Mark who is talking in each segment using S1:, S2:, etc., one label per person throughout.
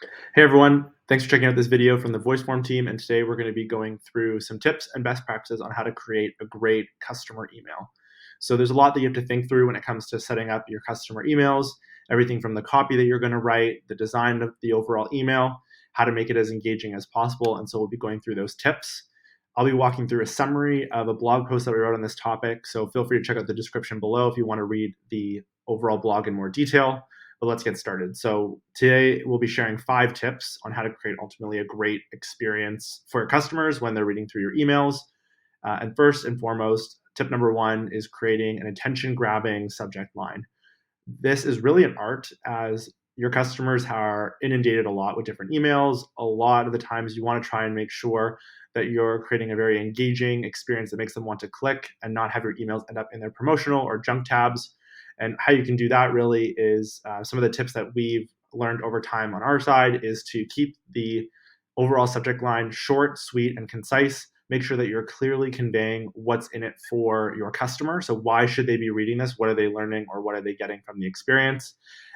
S1: Hey everyone, thanks for checking out this video from the VoiceForm team, and today we're going to be going through some tips and best practices on how to create a great customer email. So there's a lot that you have to think through when it comes to setting up your customer emails, everything from the copy that you're going to write, the design of the overall email, how to make it as engaging as possible, and so we'll be going through those tips. I'll be walking through a summary of a blog post that we wrote on this topic, so feel free to check out the description below if you want to read the overall blog in more detail. But let's get started. So today we'll be sharing 5 tips on how to create ultimately a great experience for your customers when they're reading through your emails. And first and foremost, tip number 1 is creating an attention-grabbing subject line. This is really an art, as your customers are inundated a lot with different emails. A lot of the times you want to try and make sure that you're creating a very engaging experience that makes them want to click and not have your emails end up in their promotional or junk tabs. And how you can do that really is some of the tips that we've learned over time on our side is to keep the overall subject line short, sweet, and concise. Make sure that you're clearly conveying what's in it for your customer. So why should they be reading this? What are they learning, or what are they getting from the experience?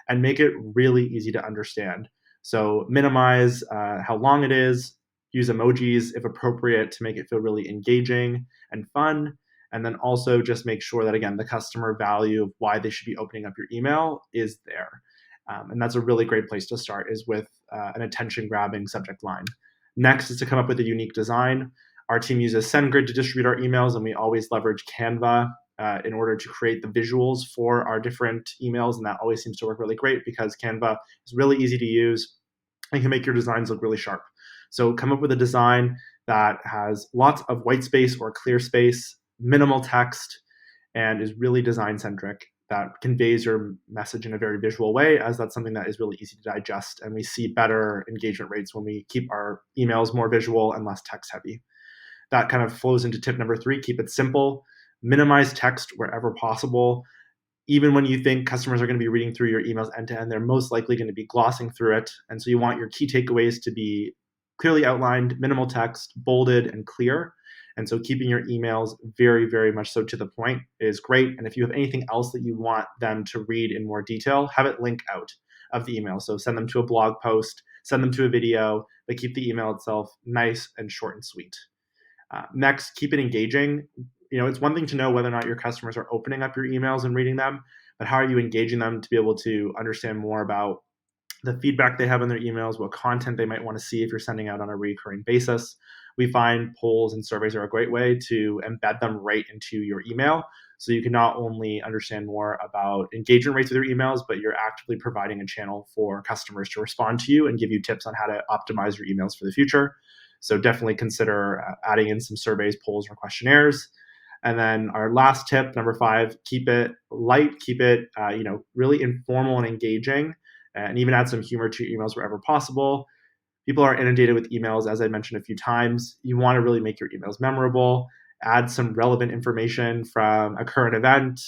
S1: And make it really easy to understand. So minimize how long it is, use emojis if appropriate to make it feel really engaging and fun. And then also just make sure that, again, the customer value of why they should be opening up your email is there. And that's a really great place to start, is with an attention grabbing subject line. Next is to come up with a unique design. Our team uses SendGrid to distribute our emails, and we always leverage Canva in order to create the visuals for our different emails. And that always seems to work really great because Canva is really easy to use and can make your designs look really sharp. So come up with a design that has lots of white space or clear space, minimal text, and is really design centric, that conveys your message in a very visual way, as that's something that is really easy to digest. And we see better engagement rates when we keep our emails more visual and less text heavy. That kind of flows into tip number 3, keep it simple, minimize text wherever possible. Even when you think customers are going to be reading through your emails end to end, they're most likely going to be glossing through it. And so you want your key takeaways to be clearly outlined, minimal text, bolded, and clear. And so keeping your emails very, very much so to the point is great. And if you have anything else that you want them to read in more detail, have it link out of the email. So send them to a blog post, send them to a video, but keep the email itself nice and short and sweet. Next, keep it engaging. It's one thing to know whether or not your customers are opening up your emails and reading them, but how are you engaging them to be able to understand more about the feedback they have in their emails, what content they might want to see if you're sending out on a recurring basis. We find polls and surveys are a great way to embed them right into your email. So you can not only understand more about engagement rates with your emails, but you're actively providing a channel for customers to respond to you and give you tips on how to optimize your emails for the future. So definitely consider adding in some surveys, polls, or questionnaires. And then our last tip, number 5, keep it light, keep it really informal and engaging, and even add some humor to your emails wherever possible. People are inundated with emails, as I mentioned a few times. You want to really make your emails memorable, add some relevant information from a current event,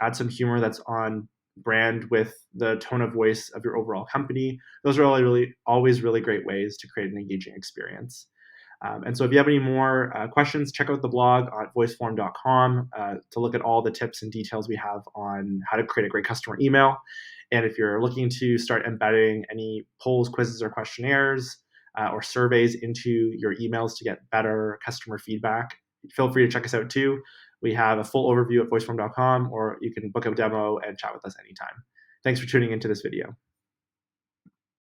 S1: add some humor that's on brand with the tone of voice of your overall company. Those are always really great ways to create an engaging experience. And so if you have any more questions, check out the blog at voiceform.com to look at all the tips and details we have on how to create a great customer email. And if you're looking to start embedding any polls, quizzes, or questionnaires or surveys into your emails to get better customer feedback, feel free to check us out too. We have a full overview at voiceform.com, or you can book a demo and chat with us anytime. Thanks for tuning into this video.